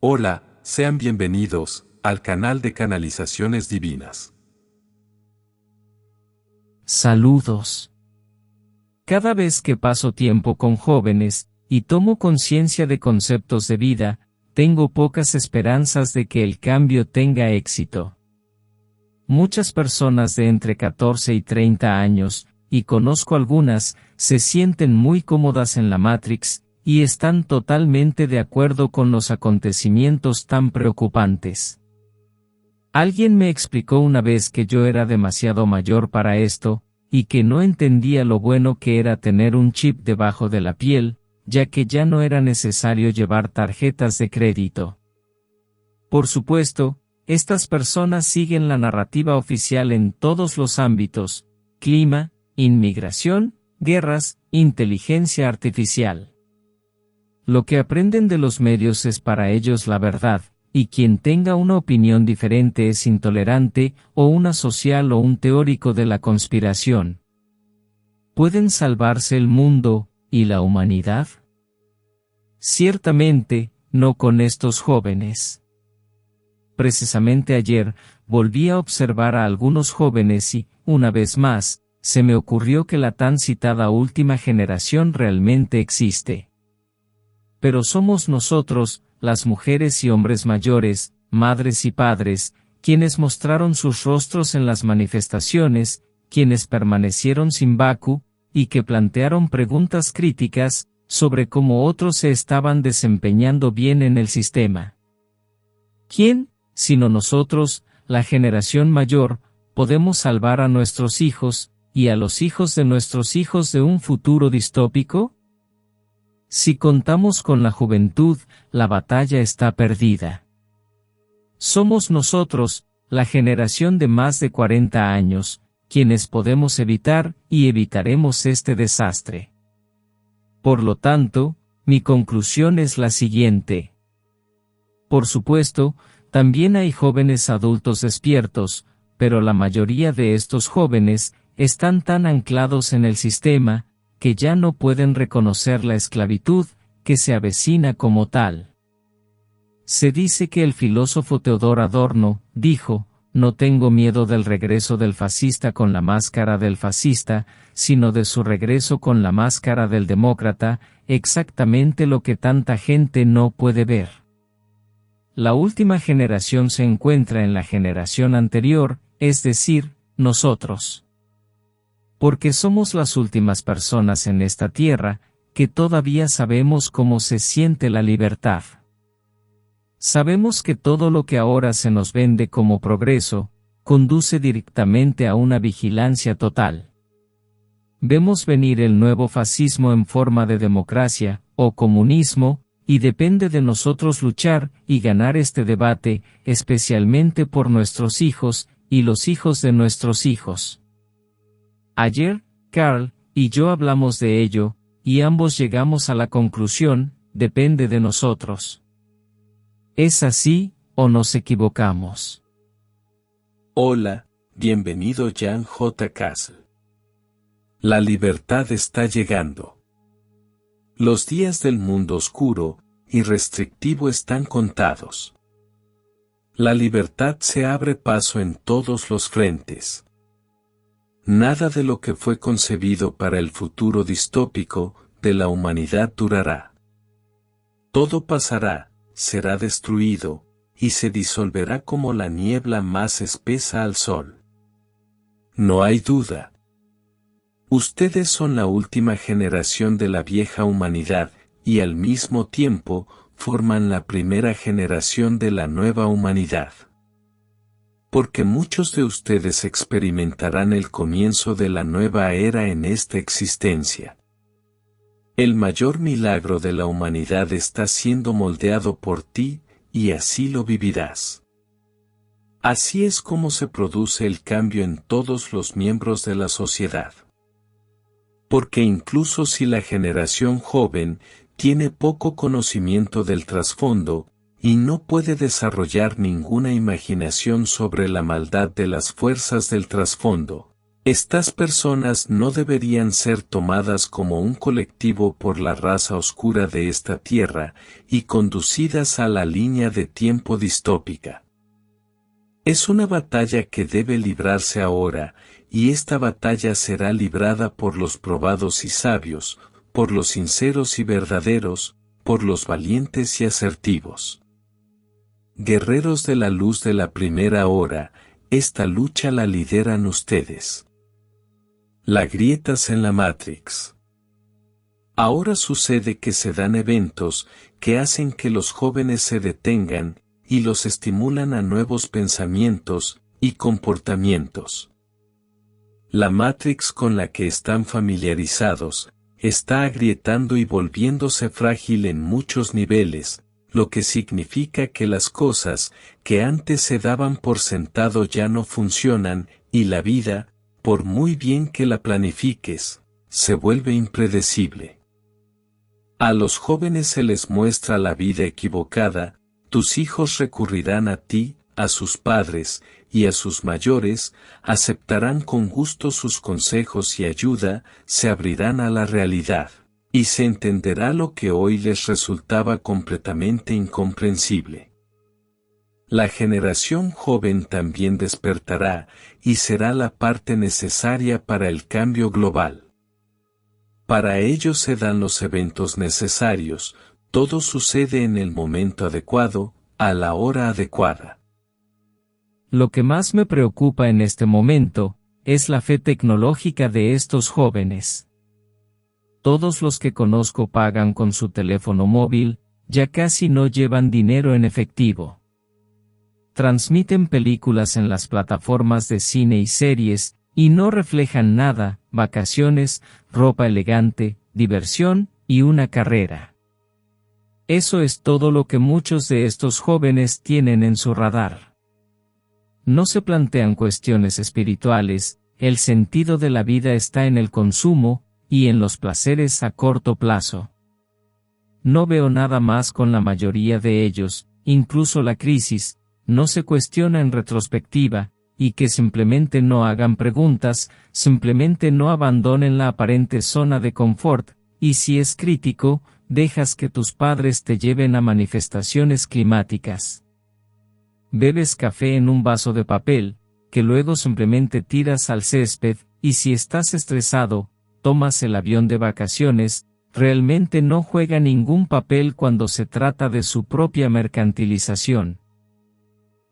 Hola, sean bienvenidos al canal de Canalizaciones Divinas. Saludos. Cada vez que paso tiempo con jóvenes, y tomo conciencia de conceptos de vida, tengo pocas esperanzas de que el cambio tenga éxito. Muchas personas de entre 14 y 30 años, y conozco algunas, se sienten muy cómodas en la Matrix, y están totalmente de acuerdo con los acontecimientos tan preocupantes. Alguien me explicó una vez que yo era demasiado mayor para esto, y que no entendía lo bueno que era tener un chip debajo de la piel, ya que ya no era necesario llevar tarjetas de crédito. Por supuesto, estas personas siguen la narrativa oficial en todos los ámbitos: clima, inmigración, guerras, inteligencia artificial. Lo que aprenden de los medios es para ellos la verdad, y quien tenga una opinión diferente es intolerante, o una social o un teórico de la conspiración. ¿Pueden salvarse el mundo y la humanidad? Ciertamente, no con estos jóvenes. Precisamente ayer, volví a observar a algunos jóvenes y, una vez más, se me ocurrió que la tan citada última generación realmente existe. Pero somos nosotros, las mujeres y hombres mayores, madres y padres, quienes mostraron sus rostros en las manifestaciones, quienes permanecieron sin Baku, y que plantearon preguntas críticas, sobre cómo otros se estaban desempeñando bien en el sistema. ¿Quién, sino nosotros, la generación mayor, podemos salvar a nuestros hijos, y a los hijos de nuestros hijos de un futuro distópico? Si contamos con la juventud, la batalla está perdida. Somos nosotros, la generación de más de 40 años, quienes podemos evitar y evitaremos este desastre. Por lo tanto, mi conclusión es la siguiente. Por supuesto, también hay jóvenes adultos despiertos, pero la mayoría de estos jóvenes están tan anclados en el sistema, que ya no pueden reconocer la esclavitud, que se avecina como tal. Se dice que el filósofo Theodor Adorno dijo: no tengo miedo del regreso del fascista con la máscara del fascista, sino de su regreso con la máscara del demócrata, exactamente lo que tanta gente no puede ver. La última generación se encuentra en la generación anterior, es decir, nosotros. Porque somos las últimas personas en esta tierra, que todavía sabemos cómo se siente la libertad. Sabemos que todo lo que ahora se nos vende como progreso, conduce directamente a una vigilancia total. Vemos venir el nuevo fascismo en forma de democracia, o comunismo, y depende de nosotros luchar y ganar este debate, especialmente por nuestros hijos, y los hijos de nuestros hijos. Ayer, Carl y yo hablamos de ello, y ambos llegamos a la conclusión: depende de nosotros. ¿Es así, o nos equivocamos? Hola, bienvenido Jan J. Castle. La libertad está llegando. Los días del mundo oscuro y restrictivo están contados. La libertad se abre paso en todos los frentes. Nada de lo que fue concebido para el futuro distópico de la humanidad durará. Todo pasará, será destruido, y se disolverá como la niebla más espesa al sol. No hay duda. Ustedes son la última generación de la vieja humanidad, y al mismo tiempo, forman la primera generación de la nueva humanidad. Porque muchos de ustedes experimentarán el comienzo de la nueva era en esta existencia. El mayor milagro de la humanidad está siendo moldeado por ti, y así lo vivirás. Así es como se produce el cambio en todos los miembros de la sociedad. Porque incluso si la generación joven tiene poco conocimiento del trasfondo, y no puede desarrollar ninguna imaginación sobre la maldad de las fuerzas del trasfondo, Estas personas no deberían ser tomadas como un colectivo por la raza oscura de esta tierra y conducidas a la línea de tiempo distópica. Es una batalla que debe librarse ahora, y esta batalla será librada por los probados y sabios, por los sinceros y verdaderos, por los valientes y asertivos. Guerreros de la luz de la primera hora, esta lucha la lideran ustedes. Las grietas en la Matrix. Ahora sucede que se dan eventos que hacen que los jóvenes se detengan y los estimulan a nuevos pensamientos y comportamientos. La Matrix con la que están familiarizados está agrietando y volviéndose frágil en muchos niveles, lo que significa que las cosas que antes se daban por sentado ya no funcionan y la vida, por muy bien que la planifiques, se vuelve impredecible. A los jóvenes se les muestra la vida equivocada, tus hijos recurrirán a ti, a sus padres, y a sus mayores, aceptarán con gusto sus consejos y ayuda, se abrirán a la realidad, y se entenderá lo que hoy les resultaba completamente incomprensible. La generación joven también despertará, y será la parte necesaria para el cambio global. Para ello se dan los eventos necesarios, todo sucede en el momento adecuado, a la hora adecuada. Lo que más me preocupa en este momento, es la fe tecnológica de estos jóvenes. Todos los que conozco pagan con su teléfono móvil, ya casi no llevan dinero en efectivo. Transmiten películas en las plataformas de cine y series, y no reflejan nada, vacaciones, ropa elegante, diversión, y una carrera. Eso es todo lo que muchos de estos jóvenes tienen en su radar. No se plantean cuestiones espirituales, el sentido de la vida está en el consumo, y en los placeres a corto plazo. No veo nada más con la mayoría de ellos, incluso la crisis, no se cuestiona en retrospectiva, y que simplemente no hagan preguntas, simplemente no abandonen la aparente zona de confort, y si es crítico, dejas que tus padres te lleven a manifestaciones climáticas. Bebes café en un vaso de papel, que luego simplemente tiras al césped, y si estás estresado, tomas el avión de vacaciones, realmente no juega ningún papel cuando se trata de su propia mercantilización.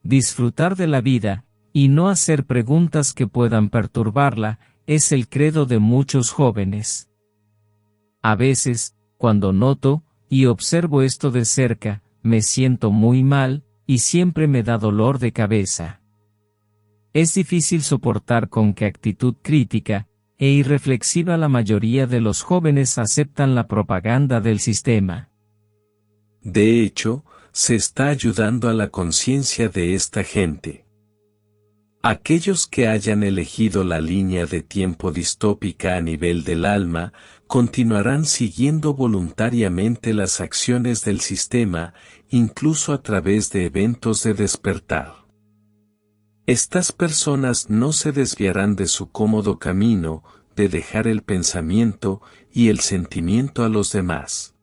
Disfrutar de la vida, y no hacer preguntas que puedan perturbarla, es el credo de muchos jóvenes. A veces, cuando noto, y observo esto de cerca, me siento muy mal, y siempre me da dolor de cabeza. Es difícil soportar con qué actitud crítica e irreflexiva la mayoría de los jóvenes aceptan la propaganda del sistema. De hecho, se está ayudando a la conciencia de esta gente. Aquellos que hayan elegido la línea de tiempo distópica a nivel del alma, continuarán siguiendo voluntariamente las acciones del sistema, incluso a través de eventos de despertar. Estas personas no se desviarán de su cómodo camino, de dejar el pensamiento y el sentimiento a los demás.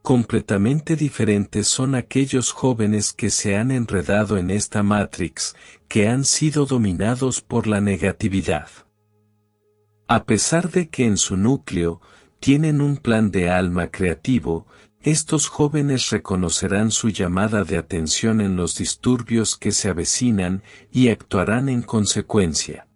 Completamente diferentes son aquellos jóvenes que se han enredado en esta Matrix, que han sido dominados por la negatividad. A pesar de que en su núcleo, tienen un plan de alma creativo, estos jóvenes reconocerán su llamada de atención en los disturbios que se avecinan y actuarán en consecuencia.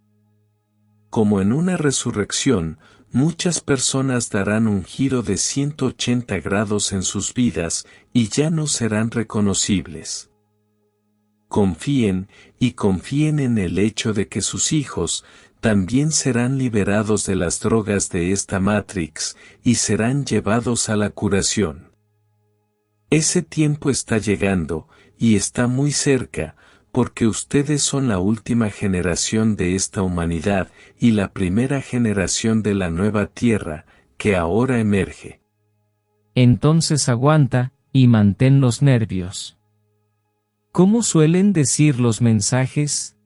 Como en una resurrección, muchas personas darán un giro de 180 grados en sus vidas y ya no serán reconocibles. Confíen, y confíen en el hecho de que sus hijos también serán liberados de las drogas de esta Matrix y serán llevados a la curación. Ese tiempo está llegando, y está muy cerca, porque ustedes son la última generación de esta humanidad y la primera generación de la nueva Tierra, que ahora emerge. Entonces aguanta, y mantén los nervios. ¿Cómo suelen decir los mensajes?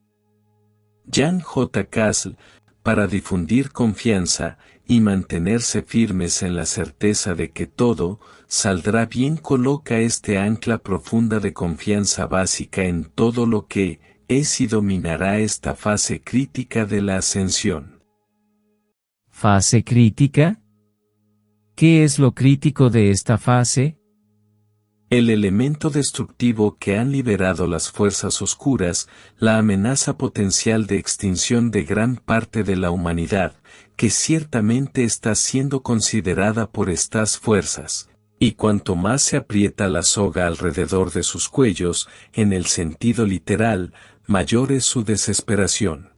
Jan J. Castle, para difundir confianza y mantenerse firmes en la certeza de que todo saldrá bien, coloca este ancla profunda de confianza básica en todo lo que es y dominará esta fase crítica de la ascensión. ¿Fase crítica? ¿Qué es lo crítico de esta fase? El elemento destructivo que han liberado las fuerzas oscuras, la amenaza potencial de extinción de gran parte de la humanidad, que ciertamente está siendo considerada por estas fuerzas, y cuanto más se aprieta la soga alrededor de sus cuellos, en el sentido literal, mayor es su desesperación.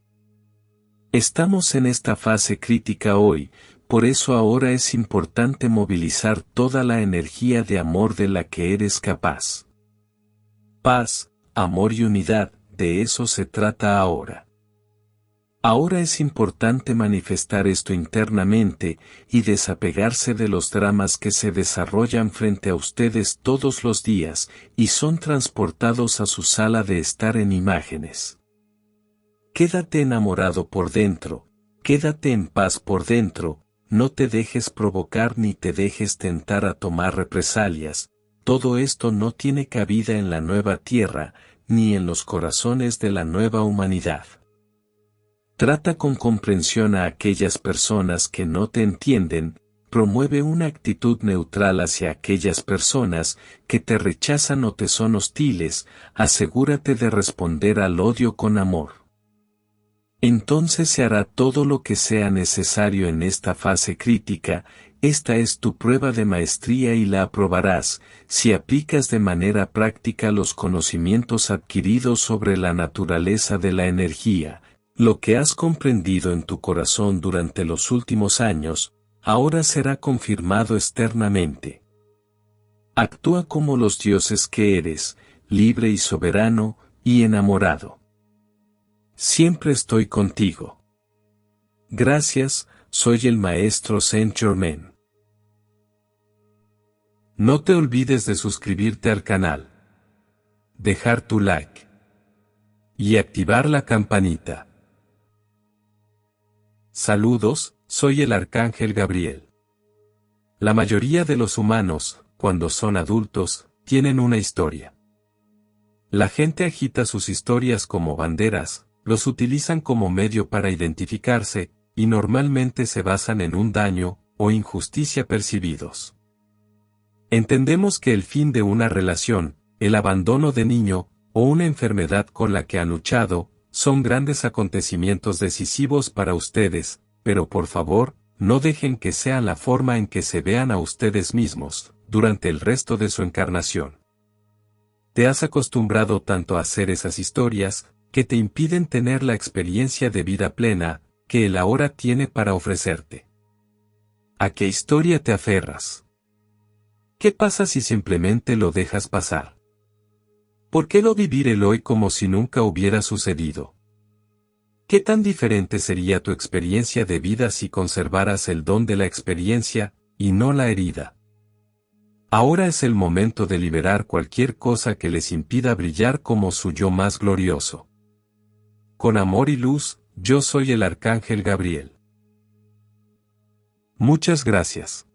Estamos en esta fase crítica hoy, por eso ahora es importante movilizar toda la energía de amor de la que eres capaz. Paz, amor y unidad, de eso se trata ahora. Ahora es importante manifestar esto internamente y desapegarse de los dramas que se desarrollan frente a ustedes todos los días y son transportados a su sala de estar en imágenes. Quédate enamorado por dentro, quédate en paz por dentro, no te dejes provocar ni te dejes tentar a tomar represalias, todo esto no tiene cabida en la nueva tierra, ni en los corazones de la nueva humanidad. Trata con comprensión a aquellas personas que no te entienden, promueve una actitud neutral hacia aquellas personas que te rechazan o te son hostiles, asegúrate de responder al odio con amor. Entonces se hará todo lo que sea necesario en esta fase crítica, esta es tu prueba de maestría y la aprobarás, si aplicas de manera práctica los conocimientos adquiridos sobre la naturaleza de la energía, lo que has comprendido en tu corazón durante los últimos años, ahora será confirmado externamente. Actúa como los dioses que eres, libre y soberano, y enamorado. Siempre estoy contigo. Gracias, soy el maestro Saint-Germain. No te olvides de suscribirte al canal, dejar tu like y activar la campanita. Saludos, soy el Arcángel Gabriel. La mayoría de los humanos, cuando son adultos, tienen una historia. La gente agita sus historias como banderas, los utilizan como medio para identificarse, y normalmente se basan en un daño o injusticia percibidos. Entendemos que el fin de una relación, el abandono de niño, o una enfermedad con la que han luchado, son grandes acontecimientos decisivos para ustedes, pero por favor, no dejen que sea la forma en que se vean a ustedes mismos, durante el resto de su encarnación. Te has acostumbrado tanto a hacer esas historias, que te impiden tener la experiencia de vida plena, que el ahora tiene para ofrecerte. ¿A qué historia te aferras? ¿Qué pasa si simplemente lo dejas pasar? ¿Por qué no vivir el hoy como si nunca hubiera sucedido? ¿Qué tan diferente sería tu experiencia de vida si conservaras el don de la experiencia, y no la herida? Ahora es el momento de liberar cualquier cosa que les impida brillar como su yo más glorioso. Con amor y luz, yo soy el Arcángel Gabriel. Muchas gracias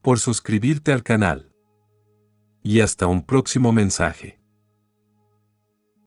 por suscribirte al canal. Y hasta un próximo mensaje.